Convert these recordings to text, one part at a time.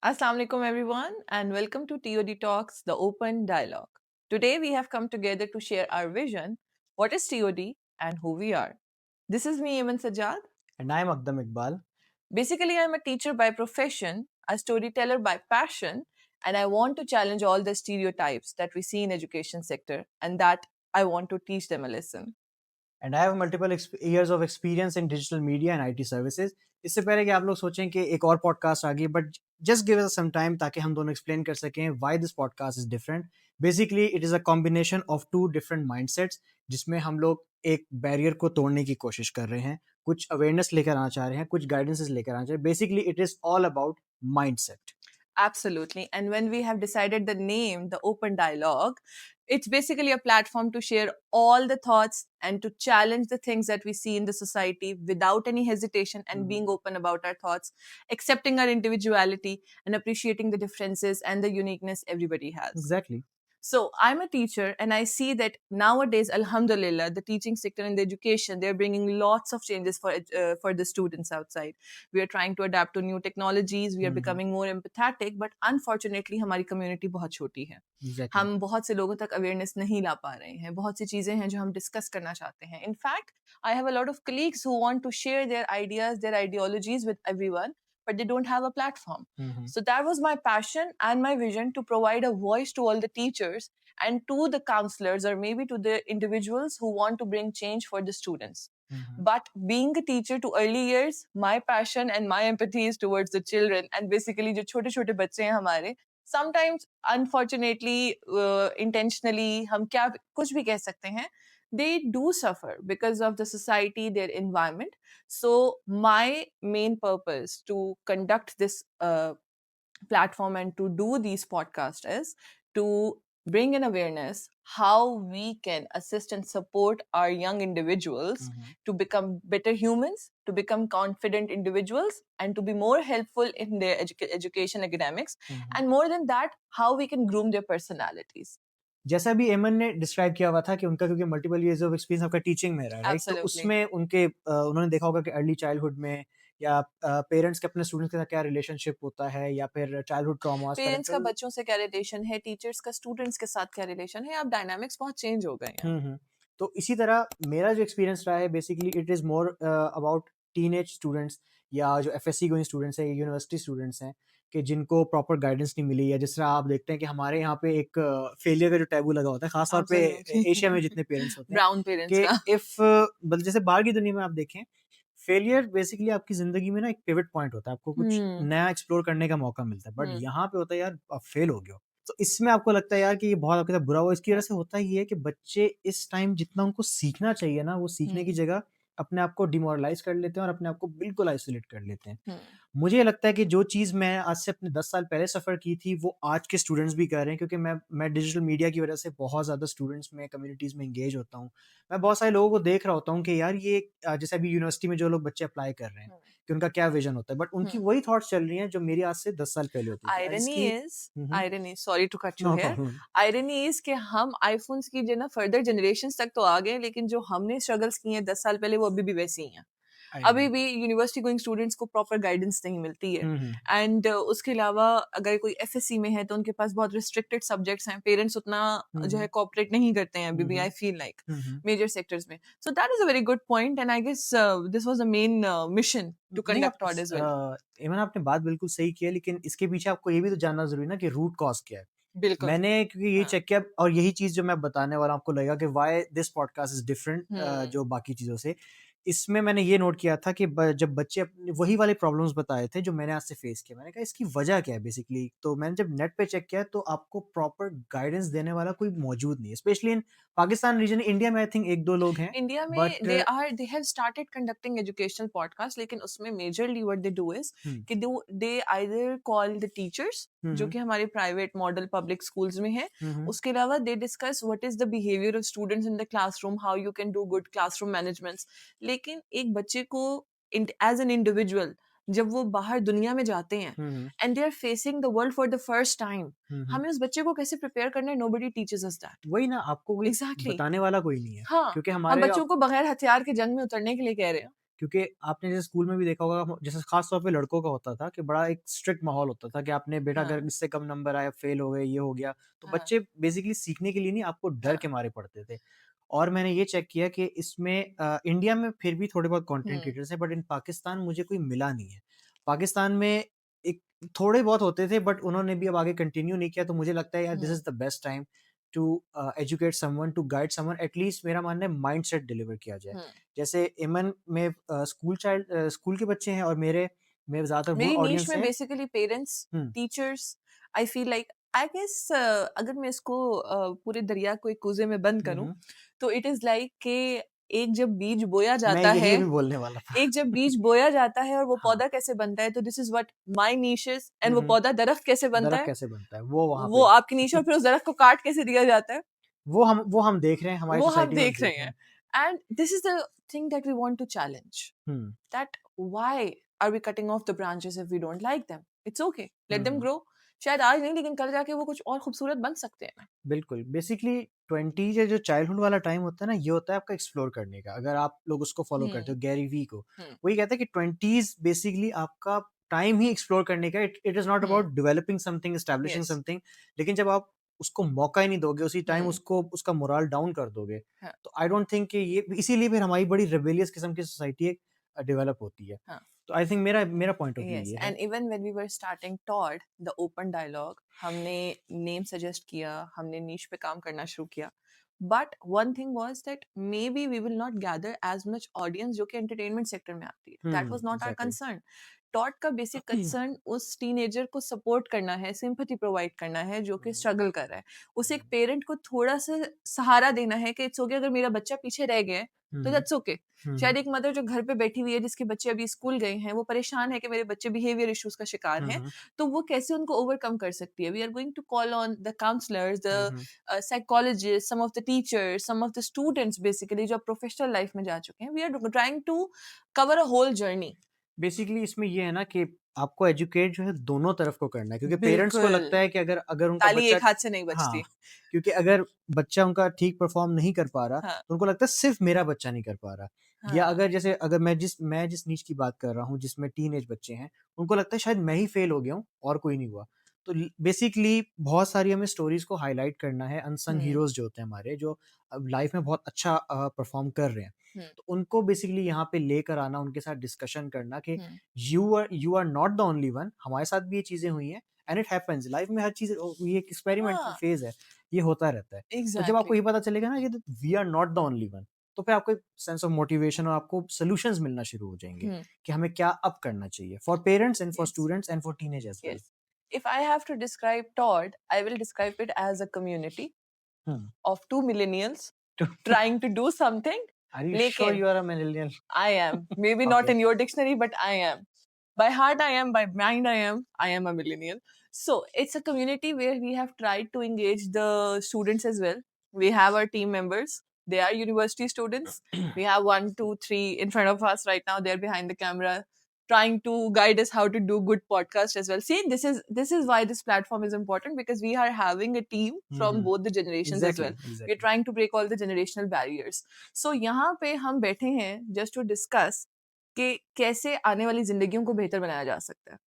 Assalamu alaikum everyone and welcome to TOD Talks, the open dialogue. Today we have come together to share our vision, what is TOD and who we are. This is me, Eman Sajjad. And I'm Akdam Iqbal. Basically, I'm a teacher by profession, a storyteller by passion, and I want to challenge all the stereotypes that we see in education sector and that I want to teach them a lesson. And I have multiple years of experience in digital media and IT services. इससे पहले कि आप लोग सोचें कि एक और podcast आ गई, but just give us some time ताकि हम दोनों एक्सप्लेन कर सकें why this podcast is different. Basically it is a combination of two different mindsets जिसमें हम लोग एक बैरियर को तोड़ने की कोशिश कर रहे हैं, कुछ अवेयरनेस लेकर आना चाह रहे हैं, कुछ गाइडेंसेस लेकर आना चाह रहे हैं. Basically it is all about mindset. Absolutely. And when we have decided the name, the open dialogue, it's basically a platform to share all the thoughts and to challenge the things that we see in the society without any hesitation and being open about our thoughts, accepting our individuality and appreciating the differences and the uniqueness everybody has. Exactly. So I'm a teacher and I see that nowadays, alhamdulillah, the teaching sector and the education, they're bringing lots of changes for the students outside. We are trying to adapt to new technologies. We are becoming more empathetic, but unfortunately, हमारी community बहुत छोटी है. Exactly. हम बहुत से लोगों तक awareness नहीं ला पा रहे हैं. बहुत सी चीजें हैं जो हम discuss करना चाहते हैं. In fact, I have a lot of colleagues who want to share their ideas, their ideologies with everyone, but they don't have a platform. So that was my passion and my vision to provide a voice to all the teachers and to the counselors or maybe to the individuals who want to bring change for the students. But being a teacher to early years, my passion and my empathy is towards the children and basically जो छोटे छोटे बच्चे हैं हमारे, sometimes unfortunately, intentionally हम क्या कुछ भी कह सकते हैं, they do suffer because of the society, their environment. So my main purpose to conduct this platform and to do these podcasts is to bring in awareness how we can assist and support our young individuals to become better humans, to become confident individuals, and to be more helpful in their education academics, and more than that, how we can groom their personalities. जैसा भी एमन ने describe किया हुआ था कि उनका क्योंकि मल्टीपल इयर्स ऑफ एक्सपीरियंस आपका टीचिंग में रहा है, राइट? तो Absolutely. उसमें उनके उन्होंने देखा होगा कि अर्ली चाइल्डहुड में या पेरेंट्स के अपने स्टूडेंट्स के साथ क्या रिलेशनशिप होता है या फिर चाइल्डहुड ट्रॉमास पेरेंट्स का बच्चों से क्या रिलेशन है, टीचर्स का स्टूडेंट्स के साथ क्या रिलेशन है, अब डायनामिक्स बहुत चेंज हो गए हैं. तो इसी तरह मेरा जो एक्सपीरियंस रहा है basically it is more about teenage students या जो एफएससी गोइंग स्टूडेंट्स हैं, यूनिवर्सिटी स्टूडेंट्स हैं कि जिनको प्रॉपर गाइडेंस नहीं मिली, या जिस तरह आप देखते हैं कि हमारे यहाँ पे एक फेलियर का जो टैबू लगा होता है, खास तौर पे एशिया में जितने पेरेंट्स होते हैं ब्राउन पेरेंट्स कि का. इफ मतलब जैसे बाहर की दुनिया में आप देखें, फेलियर बेसिकली आपकी जिंदगी में ना एक पिवट पॉइंट होता है, आपको कुछ नया एक्सप्लोर करने का मौका मिलता है. बट यहाँ पे होता है यार आप फेल हो गए हो, तो इसमें आपको लगता है यार कि ये बहुत आपके साथ बुरा हुआ. इसकी वजह से होता ही है कि बच्चे इस टाइम जितना उनको सीखना चाहिए ना, वो सीखने की जगह अपने आप को डिमोरलाइज कर लेते हैं और अपने आप को बिल्कुल आइसोलेट कर लेते हैं. मुझे लगता है कि जो चीज़ मैं आज से अपने 10 साल पहले सफ़र की थी, वो आज के स्टूडेंट्स भी कर रहे हैं, क्योंकि मैं डिजिटल मीडिया की वजह से बहुत ज़्यादा स्टूडेंट्स में, कम्युनिटीज़ में एंगेज होता हूँ. मैं बहुत सारे लोगों को देख रहा होता हूँ कि यार ये जैसे अभी यूनिवर्सिटी में जो लोग बच्चे अप्लाई कर रहे हैं कि उनका क्या विज़न होता है, बट उनकी वही थॉट्स चल रही हैं जो मेरी आज से 10 साल पहले होती थी. Irony, sorry to cut you no here. Problem. Irony is कि हम iPhones की जो ना फर्दर जनरेशंस तक तो आ गए, लेकिन जो हमने स्ट्रगल्स किए हैं 10 साल पहले, वो अभी भी वैसी ही हैं. अभी भी यूनिवर्सिटी गोइंग स्टूडेंट्स को प्रॉपर गाइडेंस नहीं मिलती है. एंड उसके अलावा अगर कोई एफएससी में है तो उनके पास बहुत रिस्ट्रिक्टेड सब्जेक्ट्स हैं, पेरेंट्स उतना जो है कोऑपरेट नहीं करते हैं अभी भी, I feel like major sectors में. So that is a very good point and I guess this was the main mission to conduct odd as well. Iman आपने बात बिल्कुल सही की है, लेकिन इसके पीछे आपको ये भी तो जानना जरूरी ना कि रूट कॉज क्या है. बिल्कुल. मैंने क्योंकि ये चेक किया, और यही चीज जो मैं बताने वाला हूं, आपको लगेगा कि why this podcast is different जो बाकी चीजों से. इसमें मैंने ये नोट किया था कि जब बच्चे अपने वही वाले प्रॉब्लम्स बताए थे जो मैंने आज से फेस किया, मैंने कहा इसकी वजह क्या है बेसिकली. तो मैंने जब नेट पे चेक किया तो आपको प्रॉपर गाइडेंस देने वाला कोई मौजूद नहीं है, specially in Pakistan region. India में आई थिंक एक दो लोग हैं, इंडिया में but they have started conducting educational podcast, लेकिन उसमें majorly what they do is कि they either call the teachers जो कि हमारे प्राइवेट मॉडल पब्लिक स्कूल्स में है. उसके अलावा they discuss what is the behaviour of students in the classroom, how you can do good classroom managements. लेकिन एक बच्चे को एज एन इंडिविजुअल जब वो बाहर दुनिया में जाते हैं and they are facing the world for the first time, हमें उस बच्चे को कैसे प्रिपेयर करना है, नोबडी टीचेस अस दैट. वही ना, आपको कोई Exactly. बताने वाला कोई नहीं है. हाँ, क्योंकि हम हमारे बच्चों को बगैर हथियार के जंग में उतरने के लिए कह रहे हैं. क्योंकि आपने जैसे स्कूल में भी देखा होगा, जैसे खास तौर पे लड़कों का होता था कि बड़ा एक स्ट्रिक्ट माहौल होता था कि आपने बेटा अगर हाँ, इससे कम नंबर आया, फेल हो गए, ये हो गया, तो हाँ, बच्चे बेसिकली सीखने के लिए नहीं, आपको डर हाँ, के मारे पढ़ते थे। और मैंने ये चेक किया कि इसमें इंडिया में फिर भी थोड़े बहुत कंटेंट हुँ, क्रिएटर्स हैं, बट इन पाकिस्तान मुझे कोई मिला नहीं है। पाकिस्तान में एक थोड़े बहुत होते थे, बट उन्होंने भी अब आगे कंटिन्यू नहीं किया, तो मुझे लगता है यार this um, is the best time to educate someone, to guide someone, at least मेरा मानना है माइंडसेट डिलीवर किया जाए। हुँ। जैसे इमन में स्कूल के बच्चे हैं, और मेरे में ज़्यादातर वो मेरी नीश ऑडियंस में है। Basically parents, um, teachers, I feel like I guess अगर मैं इसको पूरे दरिया को एक कूज़े में बंद हुँ, करूँ, हुँ। तो इट इज़ लाइक कि एक जब बीज बोया मैं जाता यही है अभी बोलने वाला था। एक जब बीज बोया जाता है और वो हाँ। पौधा कैसे बनता है, तो this is what my niche is and हुँ, वो हुँ। पौधा दरख्त कैसे बनता दरख़्त है, कैसे बनता है, वो वहाँ वो पे आपकी नीश और फिर उस दरख्त को काट कैसे दिया जाता है, वो हम देख रहे हैं, हमारी वो हम सोसाइटी में हम देख रहे देख रहे हैं। हैं। And this is the thing that we want to challenge, um, that why are we cutting off the branches if we don't like them? It's okay. Let them hmm. grow. शायद आज नहीं लेकिन कल जाके वो कुछ और खूबसूरत बन सकते हैं। बिल्कुल, बेसिकली 20 या जो चाइल्डहुड वाला टाइम होता है ना, ये होता है आपका एक्सप्लोर करने का। अगर आप लोग उसको फ़ॉलो करते हुँ, हो, गैरी वी को, हुँ, वो ये कहता है कि 20s बेसिकली आपका टाइम ही एक्सप्लोर करने का। It it is not hmm, about developing something, establishing yes, something. लेकिन जब आप उसको मौका ही नहीं दोगे, उसी टाइम हुँ, उसको उसका मोरल डाउन कर दोगे, हाँ, तो आई डोंट थिंक कि ये इसीलिए फिर हमारी बड़ी रिबेलियस किस्म की सोसाइटी एक डेवलप होती है। हाँ, तो आई थिंक मेरा मेरा पॉइंट ऑफ व्यू यस ये है। And even when we were starting टॉड द ओपन डायलॉग हमने नेम सजेस्ट किया, हमने नीश पे काम करना शुरू किया। But one thing was that maybe we will not gather as much audience जो कि एंटरटेनमेंट सेक्टर में आती है। That was not our exactly. Concern. टॉट का बेसिक कंसर्न उस टीनेजर को सपोर्ट करना है, सिंपैथी प्रोवाइड करना है जो कि स्ट्रगल कर रहा है। उसे एक पेरेंट को थोड़ा-सा सहारा देना है कि इट्स ओके अगर मेरा बच्चा पीछे रह गया है, हुँ, तो हुँ। That's okay. हुँ, हुँ। शायद एक मदर जो घर पे बैठी हुई है जिसके बच्चे अभी स्कूल गए हैं, वो परेशान है कि मेरे बच्चे बिहेवियर इश्यूज़ का शिकार हुँ, हैं, हुँ। तो वो कैसे उनको ओवरकम कर सकती है। We are going to call on the counsellors, um, the um. Psychologist, some of the teachers, some of the students basically जो प्रोफेशनल लाइफ में जा चुके हैं। We are trying to cover a whole journey. Basically इसमें ये है ना कि आपको एजुकेट जो है दोनों तरफ को करना है, क्योंकि पेरेंट्स को बिल्कुल, लगता है कि अगर अगर उनका ताली बच्चा एक हाथ से नहीं हाँ, बजती। क्योंकि अगर बच्चा उनका ठीक परफॉर्म नहीं कर पा रहा, हाँ, तो उनको लगता है सिर्फ मेरा बच्चा नहीं कर पा रहा। या हाँ, अगर जैसे अगर मैं जिस नीच की बात कर रहा हूँ, जिसमें टीनेज बच्चे हैं, उनको लगता है शायद मैं ही फेल हो गया हूँ और कोई नहीं हुआ। तो बेसिकली बहुत सारी हमें स्टोरीज को हाईलाइट करना है, अनसंग हुँ, हीरोज जो होते हैं हमारे, जो अब लाइफ में बहुत अच्छा परफॉर्म कर रहे हैं, हुँ, तो उनको बेसिकली यहाँ पे लेकर आना, उनके साथ डिस्कशन करना कि हुँ। You are not the only one, हमारे साथ भी ये चीजें हुई हैं, एंड इट हैपेंस लाइफ में। हर चीज ये एक एक्सपेरिमेंटल हाँ, फेज है, ये होता रहता है। तो जब आपको एग्ज़ैक्टली। ये पता चलेगा ना कि we are not the only one, तो फिर आपको एक सेंस ऑफ मोटिवेशन और आपको सॉल्यूशंस मिलना शुरू हो जाएंगे हुँ, कि हमें क्या अब करना चाहिए, for parents and for yes, students and for teenage as well. Yes. If I have to describe Todd, I will describe it as a community of two millennials trying to do something. Are you sure लेकिन you are a millennial? I am. Maybe not okay. in your dictionary, but I am. By heart, I am. By mind, I am. I am a millennial. So it's a community where we have tried to engage the students as well. We have our team members. They are university students. We have 1, 2, 3 in front of us right now. They're behind the camera, trying to guide us how to do good podcast as well. See, this is why this platform is important because we are having a team from both the generations as well. Exactly We're exactly. trying to break all the generational barriers. सो यहाँ पे हम बैठे हैं just to discuss कि कैसे आने वाली जिंदगियों को बेहतर बनाया जा सकता है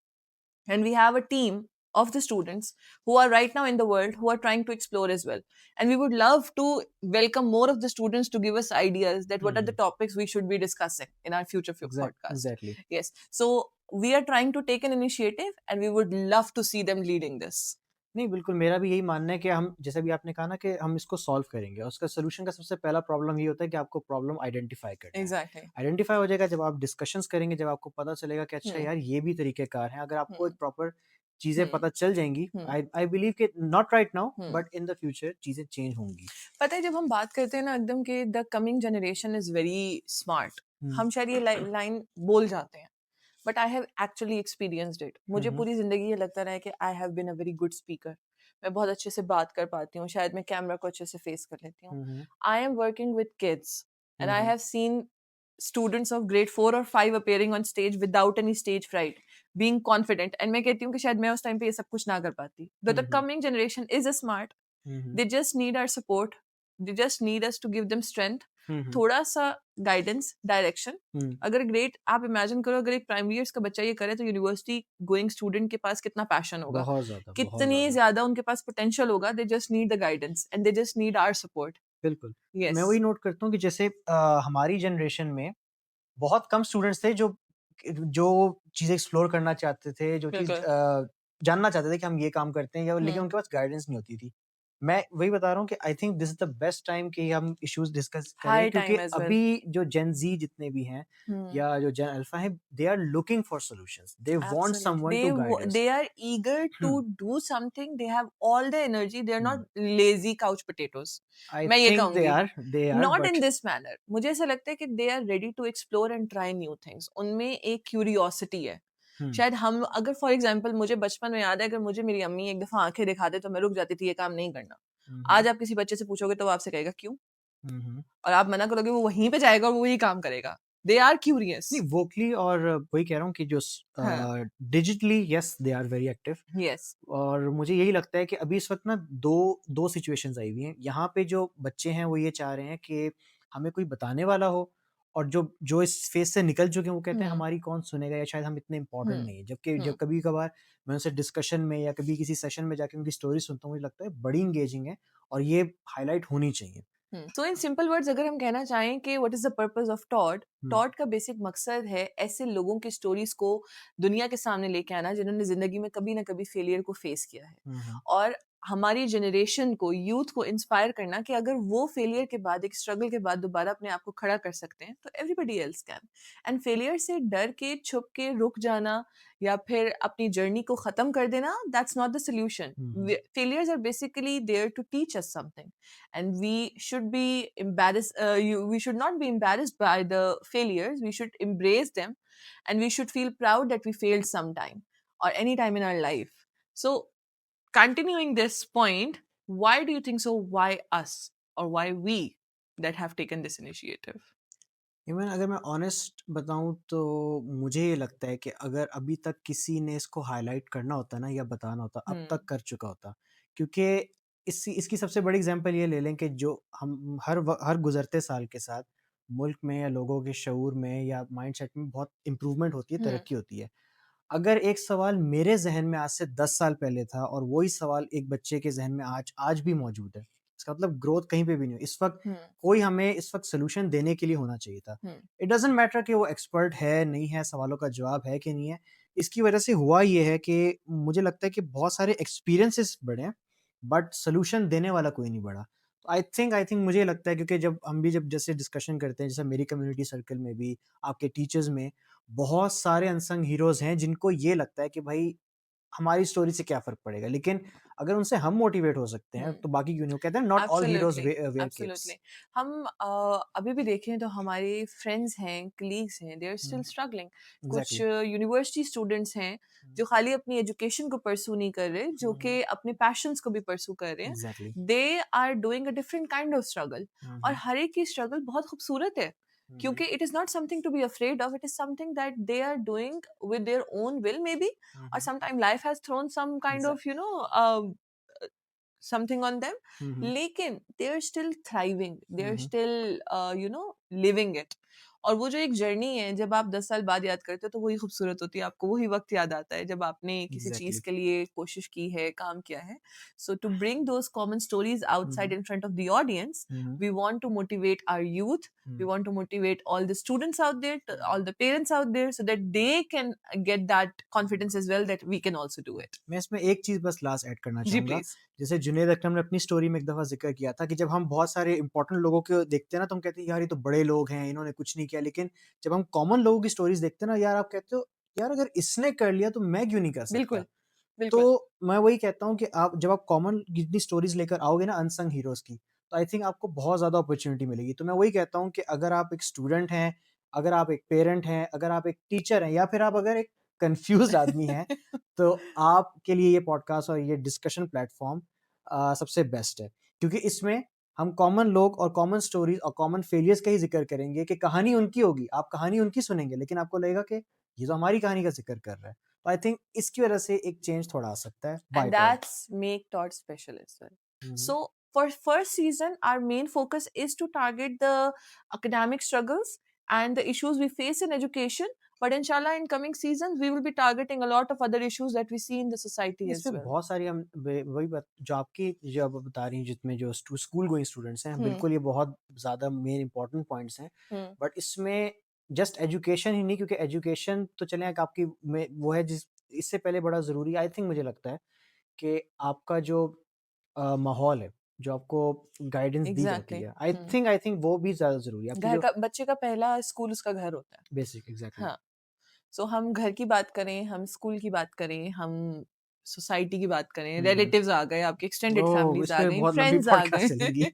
and we have a team of the students who are right now in the world who are trying to explore as well, and we would love to welcome more of the students to give us ideas that what are the topics we should be discussing in our future podcast. Exactly. Yes, so we are trying to take an initiative and we would love to see them leading this. नहीं, बिल्कुल मेरा भी यही मानना है कि हम जैसे भी आपने कहा ना कि हम इसको सॉल्व करेंगे, और उसका सॉल्यूशन का सबसे पहला प्रॉब्लम ये होता है कि आपको प्रॉब्लम आइडेंटिफाई करना है। Exactly. आइडेंटिफाई हो जाएगा जब आप डिस्कशंस करेंगे, जब आपको पता चलेगा कि अच्छा Hmm. यार ये भी तरीक़ेकार हैं, अगर आपको Hmm. एक प्रॉपर चीज़ें Hmm. पता चल जाएँगी, Hmm. आई आई बिलीव कि not right now Hmm. But in the future चीज़ें चेंज होंगी। पता है जब हम बात करते हैं ना एकदम कि the coming generation is very smart, हुँ, हम शायद ये लाइन बोल जाते हैं but I have actually experienced it. हुँ, मुझे हुँ, पूरी जिंदगी ये लगता रहा है कि I have been a very good speaker, मैं बहुत अच्छे से बात कर पाती हूँ, शायद मैं कैमरा को अच्छे से फेस कर लेती हूँ। हुँ, हुँ, I am working with kids and hmm, I hmm, have seen students of grade 4 or 5 appearing on stage without any stage fright, being confident, and मैं कहती हूँ कि शायद मैं उस टाइम पे ये सब कुछ ना कर पाती। The hmm, coming generation is a smart, hmm, hmm, they just need our support. They just need us to give them strength. थोड़ा सा गाइडेंस, डायरेक्शन। अगर ग्रेट, आप इमेजिन करो अगर एक प्राइमरी ईयर्स का बच्चा ये करे तो यूनिवर्सिटी गोइंग स्टूडेंट के पास कितना पैशन होगा, बहुत ज्यादा, बहुत कितनी ज्यादा। ज्यादा उनके पास पोटेंशियल होगा। They just need the guidance and they just need our support. बिल्कुल। मैं यस, वही नोट करता हूँ कि जैसे हमारी जनरेशन में बहुत कम स्टूडेंट्स थे जो जो चीज़ें एक्सप्लोर करना चाहते थे, जो चीज़ बिल्कुल। जानना चाहते थे कि हम ये काम करते हैं, या लेकिन हम्म, उनके पास गाइडेंस नहीं होती थी। मैं वही बता रहा हूँ कि I think this is the best time कि हम इश्यूज़ डिस्कस करें, हाई क्योंकि टाइम एज वेल। अभी जो जेन ज़ी जितने भी हैं हम्म, या जो जेन अल्फा हैं, they are looking for solutions. They want absolutely, someone to guide us. they are eager to hmm, do something, they have all the energy, they are hmm. not lazy couch potatoes। I मैं ये think कहूंगी, they are not in but this manner. मुझे ऐसा लगता है कि they are ready to explore and try new things. उनमें एक क्यूरियोसिटी है। हुँ, शायद हम, अगर फॉर एग्जांपल मुझे बचपन में याद है, अगर मुझे मेरी अम्मी एक दफा आंखें दिखा दे तो मैं रुक जाती थी ये काम नहीं करना। हुँ, आज हुँ, आप किसी बच्चे से पूछोगे तो वो आपसे कहेगा क्यों, हुँ, हुँ। और आप मना करोगे वो वहीं पे जाएगा और वो वही काम करेगा। They are curious. नहीं, वोकली और वही कह रहा हूँ कि जो हाँ, digitally yes they are very active. Yes. और मुझे यही लगता है कि अभी इस वक्त ना दो दो सिचुएशंस आई हुई हैं। यहाँ पे जो बच्चे हैं वो ये चाह रहे हैं कि हमें कोई बताने वाला हो, और जो जो इस फेज से निकल चुके हैं वो कहते हैं हम्म, हमारी कौन सुनेगा, या शायद हम इतने इंपॉर्टेंट हम्म, नहीं है। जबकि जब हम्म, कभी कभार मैं उनसे डिस्कशन में या कभी किसी सेशन में जाके उनकी स्टोरी सुनता हूँ, मुझे लगता है बड़ी इंगेजिंग है और ये हाईलाइट होनी चाहिए। तो इन सिंपल वर्ड्स अगर हम कहना चाहें कि what is the purpose of taught, hmm, taught का बेसिक मकसद है ऐसे लोगों की स्टोरीज को दुनिया के सामने लेके आना जिन्होंने जिंदगी में कभी ना कभी फेलियर को फेस किया है, हम्म, और हमारी जनरेशन को, यूथ को इंस्पायर करना कि अगर वो फेलियर के बाद, एक स्ट्रगल के बाद दोबारा अपने आप को खड़ा कर सकते हैं तो everybody else can. And failure से डर के, छुप के रुक जाना या फिर अपनी जर्नी को खत्म कर देना, that's not the solution. Hmm, failures are basically there to teach us something, and we should be embarrassed, we should not be embarrassed by the failures, we should embrace them, and we should feel proud that we failed sometime or any time in our life. So continuing this point, why do you think so, why us, or why we that have taken this initiative? Even अगर मैं honest बताऊं तो मुझे ये लगता है कि अगर अभी तक किसी ने इसको हाईलाइट करना होता ना या बताना होता, अब Hmm. तक कर चुका होता। क्योंकि इसकी सबसे बड़ी एग्जांपल ये ले लें कि जो हम हर गुजरते साल के साथ मुल्क में या लोगों के शऊर में या माइंडसेट में बहुत इम्प्रूवमेंट होती है, Hmm. तरक्की होती है। अगर एक सवाल मेरे ज़हन में आज से 10 साल पहले था और वही सवाल एक बच्चे के ज़हन में आज आज भी मौजूद है, इसका मतलब ग्रोथ कहीं पे भी नहीं हुई। इस वक़्त Hmm. कोई हमें इस वक़्त सॉल्यूशन देने के लिए होना चाहिए था। Hmm. इट डज़न्ट मैटर कि वो एक्सपर्ट है, नहीं है, सवालों का जवाब है कि नहीं है। इसकी वजह से हुआ ये है कि मुझे लगता है कि बहुत सारे एक्सपीरियंसेस बढ़े हैं, बट सॉल्यूशन देने वाला कोई नहीं बढ़ा। तो आई थिंक मुझे लगता है, क्योंकि जब हम भी जब जैसे डिस्कशन करते हैं, जैसे मेरी कम्युनिटी सर्कल में भी, आपके टीचर्स में, बहुत सारे अनसंग हीरोज़ हैं जिनको ये लगता है कि भाई हमारी स्टोरी से क्या फ़र्क पड़ेगा? लेकिन अगर उनसे हम मोटिवेट हो सकते हैं, Hmm. तो बाकी क्यों नहीं? वो कहते हैं not all heroes absolutely, wear absolutely. Capes. हम अभी भी देखें तो हमारे फ्रेंड्स हैं, कलीग्स हैं, they are still hmm, struggling. कुछ एग्ज़ैक्टली। यूनिवर्सिटी स्टूडेंट्स हैं हुँ, जो खाली अपनी एजुकेशन को परसू नहीं कर रहे, जो हुँ, कि हुँ, अपने पैशंस को भी परसू कर रहे हैं। Exactly. They are doing a different kind of struggle, हुँ, और हुँ, हर एक की स्ट्रगल बहुत खूबसूरत है, हुँ, हुँ, क्योंकि it is not something to be afraid of, it is something that they are doing with their own will maybe, हुँ, और हुँ, sometime life has thrown some kind of exact something on them, हुँ, हुँ, लेकिन they are still thriving, they hmm, are hmm, still living it। और वो जो एक जर्नी है, जब आप 10 साल बाद याद करते हो तो वही खूबसूरत होती है, आपको वही वक्त याद आता है जब आपने किसी चीज एग्ज़ैक्टली। के लिए कोशिश की है, काम किया है। So to bring those common stories hmm, outside hmm, in front of the audience, hmm, hmm, we want to motivate our youth, we hmm, want to motivate all the students out there, hmm, all hmm. the parents out there, so that they can get that confidence as well that we can also do it। मैं इसमें एक चीज़ बस last add करना जी चाहूँगा। Please. जैसे जुनैद अकरम ने अपनी story में एक दफ़ा ज़िक्र किया था कि जब हम बहुत सारे इम्पोर्टेंट लोगों को देखते हैं ना, तो हम कहते हैं यार ये तो बड़े लोग हैं, इन्होंने कुछ नहीं किया। लेकिन जब हम कॉमन लोगों की स्टोरीज़ देखते हैं ना यार, आप कहते हो यार अगर इसने कर लिया तो मैं क्यों नहीं कर सकता? बिल्कुल, बिल्कुल। तो मैं वही कहता हूँ कि आप जब आप कॉमन जितनी स्टोरीज़ लेकर आओगे ना अनसंग हीरोज़ की, तो आई थिंक आपको बहुत ज़्यादा अपॉर्च्युनिटी मिलेगी। तो मैं वही कहता हूँ कि अगर आप एक स्टूडेंट हैं, अगर आप एक पेरेंट हैं, अगर आप एक टीचर हैं, या फिर आप अगर एक कन्फ्यूज़्ड आदमी हैं, तो आपके लिए ये पॉडकास्ट और ये डिस्कशन प्लेटफ़ॉर्म सबसे बेस्ट है। क्योंकि इसमें हम कॉमन लोग और कॉमन स्टोरीज़ और कॉमन फेलियर्स का ही ज़िक्र करेंगे कि कहानी उनकी होगी, आप कहानी उनकी सुनेंगे, लेकिन आपको लगेगा कि ये तो हमारी कहानी का ज़िक्र कर रहा है। तो आई थिंक इसकी वजह से एक चेंज थोड़ा आ सकता है by And Todd. that's make Todd special as well। Hmm, hmm. So For first season, our main focus is to target the academic struggles and the issues we face in education. But inshallah, in coming seasons, we will be targeting a lot of other issues that we see in the society as इसमें well. बहुत सारी हम वही बात जो आपकी जो आप बता रही हैं जितने जो स्कूल गोइंग स्टूडेंट्स हैं बिल्कुल ये बहुत ज़्यादा मेन इंपॉर्टेंट पॉइंट्स हैं बट इसमें जस्ट एजुकेशन ही नहीं क्योंकि एजुकेशन तो चले आपकी वो है जिस इससे पहले बड़ा ज़रूरी आई थिंक मुझे लगता है कि आपका जो माहौल है जो आपको गाइडेंस दी जाती Exactly. है आई थिंक वो भी ज़्यादा ज़रूरी है आपकी घर जो का बच्चे का पहला स्कूल उसका घर होता है. बेसिक एग्जैक्टली हाँ. सो हम घर की बात करें, हम स्कूल की बात करें, हम सोसाइटी की बात करें, रिलेटिव्स आ गए, आपके एक्सटेंडेड फैमिलीज इस आ पे गई, बहुत लंबी फ्रेंड्स आ गए. पॉडकास्ट चलेगी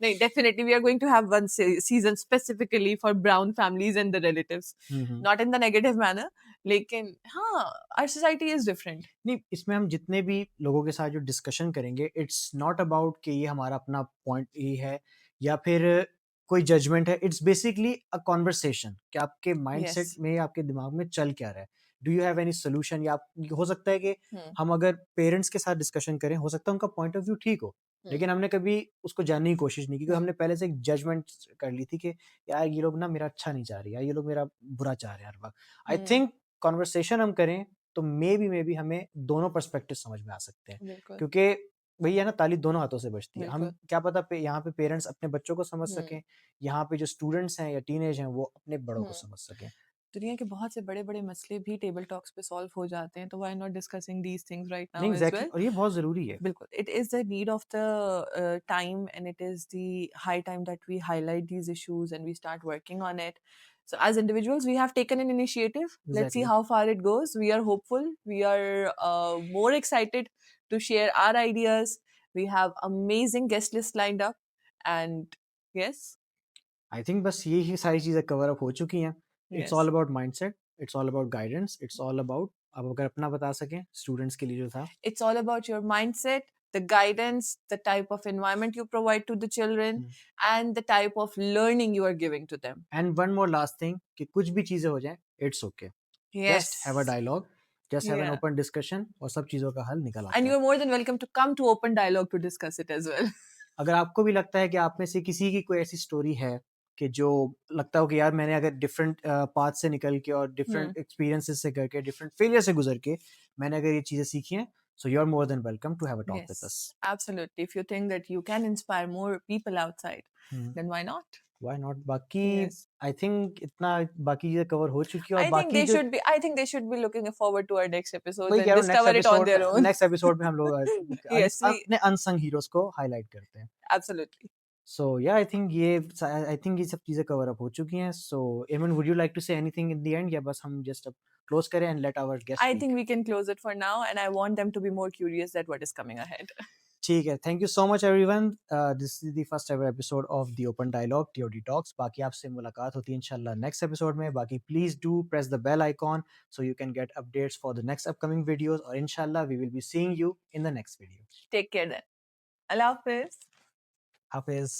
नहीं, definitely we are going to have one season specifically for brown families and the relatives, not in the negative manner, लेकिन हाँ, आवर सोसाइटी इज डिफरेंट. नहीं इसमें हम जितने भी लोगों के साथ जो डिस्कशन करेंगे इट्स नॉट अबाउट कि ये हमारा अपना पॉइंट ये है या फिर कोई जजमेंट है इट्स बेसिकली अ कॉन्वर्सेशन कि आपके माइंडसेट Yes. में आपके दिमाग में चल क्या रहा है do you have any solution या हो सकता है कि हम्म. हम अगर पेरेंट्स के साथ डिस्कशन करें हो सकता है उनका पॉइंट ऑफ व्यू ठीक हो लेकिन हमने कभी उसको जानने की कोशिश नहीं की क्योंकि हमने पहले से एक जजमेंट कर ली थी कि यार ये लोग ना मेरा अच्छा नहीं चाह रहे यार ये लोग मेरा बुरा चाह रहे हैं हर वक्त आई थिंक कॉन्वर्सेशन हम करें तो मे बी हमें दोनों पर्सपेक्टिव समझ में आ सकते हैं बिल्कुल. क्योंकि वही है ना ताली दोनों हाथों से बजती है हम बिल्कुल. क्या पता यहाँ पे पेरेंट्स अपने बच्चों को समझ सकें यहाँ पे जो स्टूडेंट्स हैं या टीनेज हैं वो अपने बड़ों को समझ सकें दुनिया के बहुत से बड़े-बड़े मसले भी टेबल टॉक्स पे सॉल्व हो जाते हैं, तो why not discussing these things right नहीं नाउ एज एग्जैक्टली वेल. और ये बहुत ज़रूरी है बिल्कुल, it is the need of the time, and it is the high time that we highlight these issues and we start working on it. So as individuals, we have taken an initiative. Let's see Exactly. how far it goes. We are hopeful. We are more excited to share our ideas. We have amazing guest list lined up, and yes, I think बस यही सारी चीज़ें cover up हो चुकी हैं it's yes, all about mindset it's all about guidance it's all about आप अगर अपना बता सकें स्टूडेंट्स के लिए जो था it's all about your mindset, the guidance, the type of environment you provide to the children, and the type of learning you are giving to them. And one more last thing कि कुछ भी चीज़ें हो जाएं it's okay Yes. Just have a dialogue just have an Yeah. Open discussion और सब चीज़ों का हल निकल आता And है you're more than welcome to come to open dialogue to discuss it as well. अगर आपको भी लगता है कि आप में से किसी की कोई ऐसी स्टोरी है कि जो लगता हो कि यार मैंने अगर डिफरेंट पाथ से निकल के और डिफरेंट एक्सपीरियंसेस से करके डिफरेंट फेलियर से गुजर के मैंने अगर ये चीज़ें सीखी हैं so you are more than welcome to have a talk with us Absolutely. If you think that you can inspire more people outside, then why not? Why not बाकी Yes. आई थिंक इतना बाकी चीज़ें cover हो चुकी है और I think बाकी they जो should be. I think they should be looking forward to our next episodes वही and कह रहा हूँ discover it on their own. Next episode में हम लोग Yes, अपने अनसंग हीरोज को हाईलाइट करते हैं absolutely. सो या आई थिंक ये सब चीज़ें कवर अप हो चुकी हैं so Aman would you like to say anything in the end या बस हम जस्ट अब क्लोज करें and let our guest I think we can close it for now, and I want them to be more curious at what is coming ahead. ठीक है thank you so much everyone this is the first ever episode of the open dialogue TOD talks बाकी आपसे मुलाकात होती है इंशाल्लाह next episode में बाकी please do press the bell icon so you can get updates for the next upcoming videos और इंशाल्लाह we will be seeing you in the next video Take care then. Allah Hafiz. Hafiz